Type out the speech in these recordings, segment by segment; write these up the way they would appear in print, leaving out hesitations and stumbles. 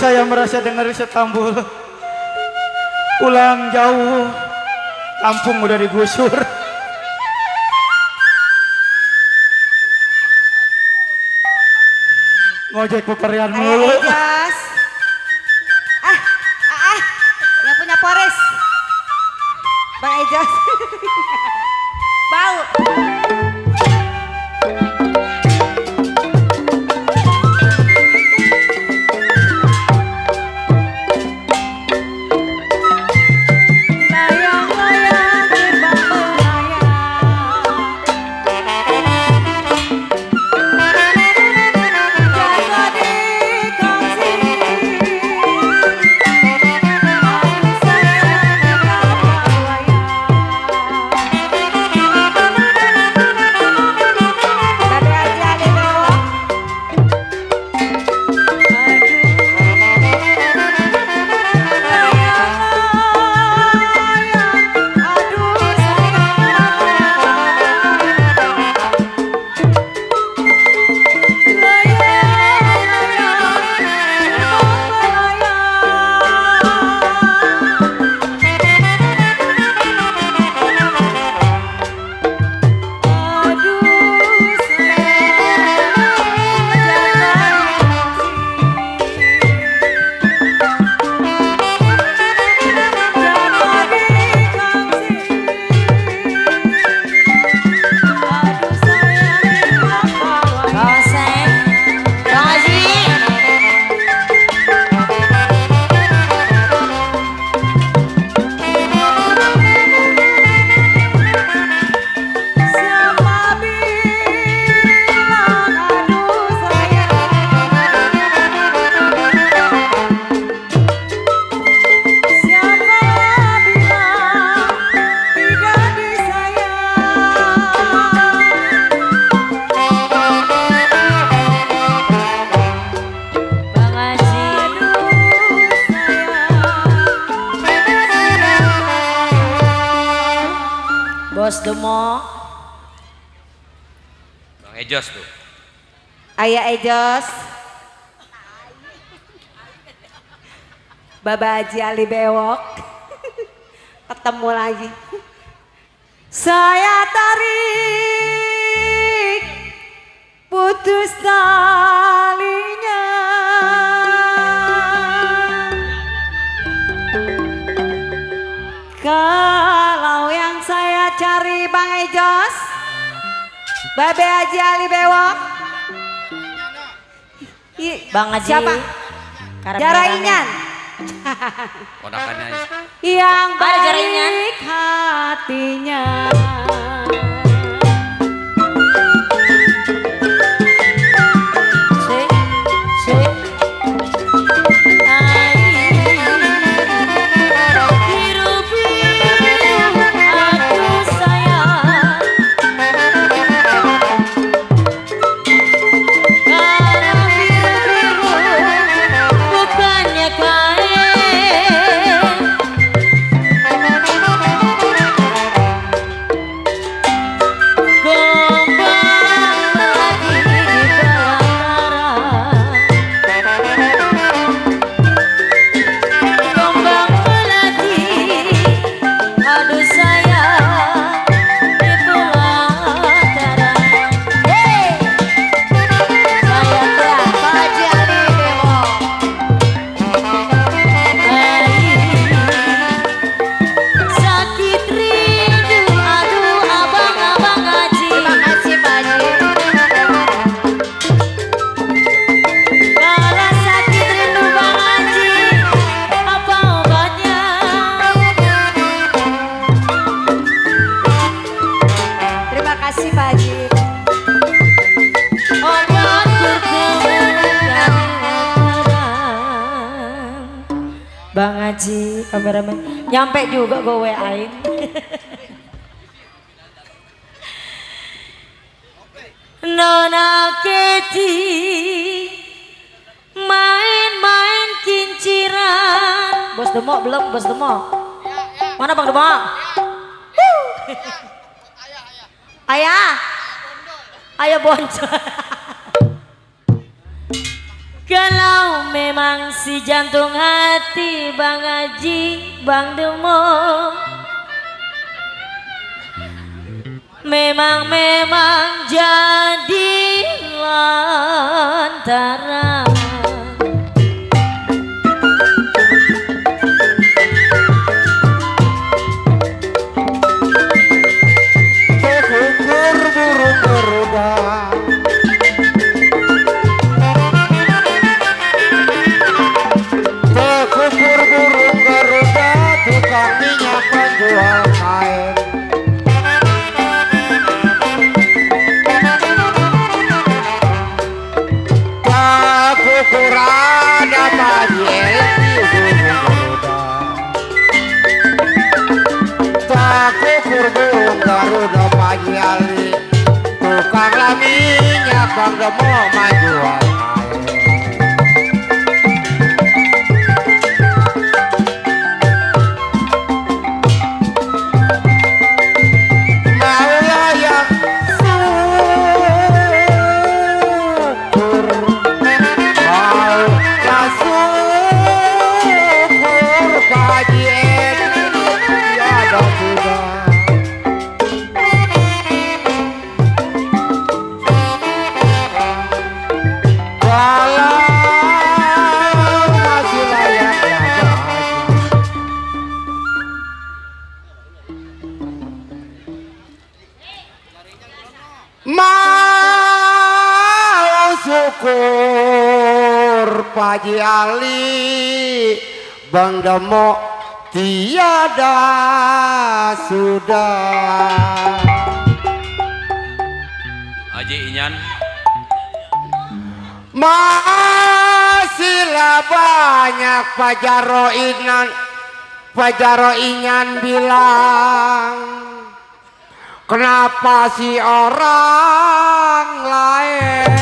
saya merasa dengar setambul pulang jauh, kampung udah digusur. Ngojek pepergian mulu. Ayo Ejos. Yang punya Polres. Bang Ejos. Bau. Bos Demo. Bang Ejos tuh. Ayah Ejos. Baba Haji Ali Bewok. Ketemu lagi. Saya tarik putus talinya. Kalau yang saya cari Bang Ejos, Babe Haji Ali Bewok, Bang Haji. siapa? Jaraingan. Ponakannya Yang Ada Jaraingan. baik hatinya. Bang Haji, kameramen, nyampe juga gue WA-in. Nona Keti main-main kinciran. Bos Demo belum, Bos Demo. Mana Bang Demo? Ayah, ayah boncol. Kalau memang si jantung hati Bang Haji, Bang Demo, memang jadi lantaran. Sekukur burung Garuda, sekukur burung Garuda, tukang minyak penjual kain. Sekukur ada banjir di burung Garuda, sekukur burung Garuda pagi hari, tukang minyak Bang Demo menjual kain. Maulah yang syukur, maulah syukur pagi ini tiada sudah. Walau masih layak bahagia, mau syukur Paji Ali Bang Demo tiada sudah. Haji Inyan. Masihlah banyak Pajaro Inyan bilang, kenapa si orang lain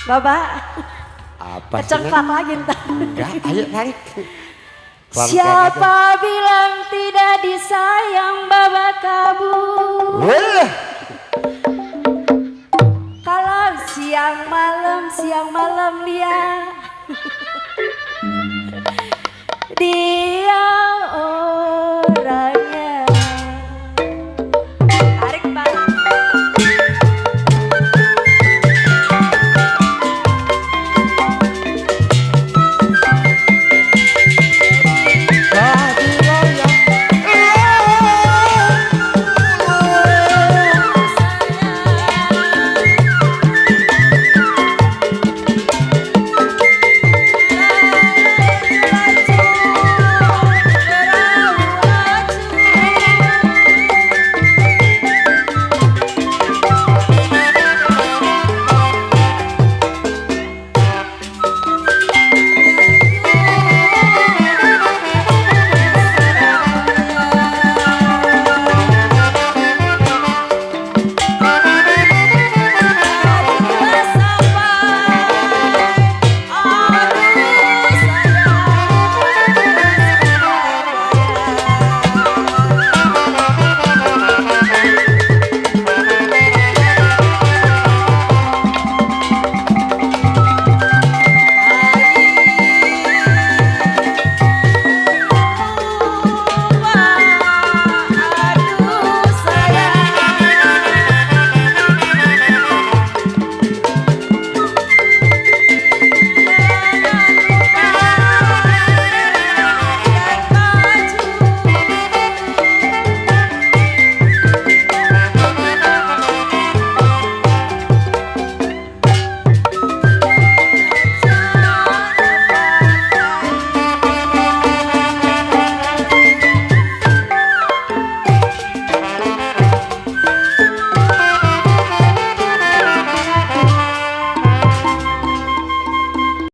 Bapak, apa sih? kecengklak lagi ntar. Enggak, ayo tarik. Siapa bilang tidak disayang Bapak kabur? Wah, Kalau siang malam lihat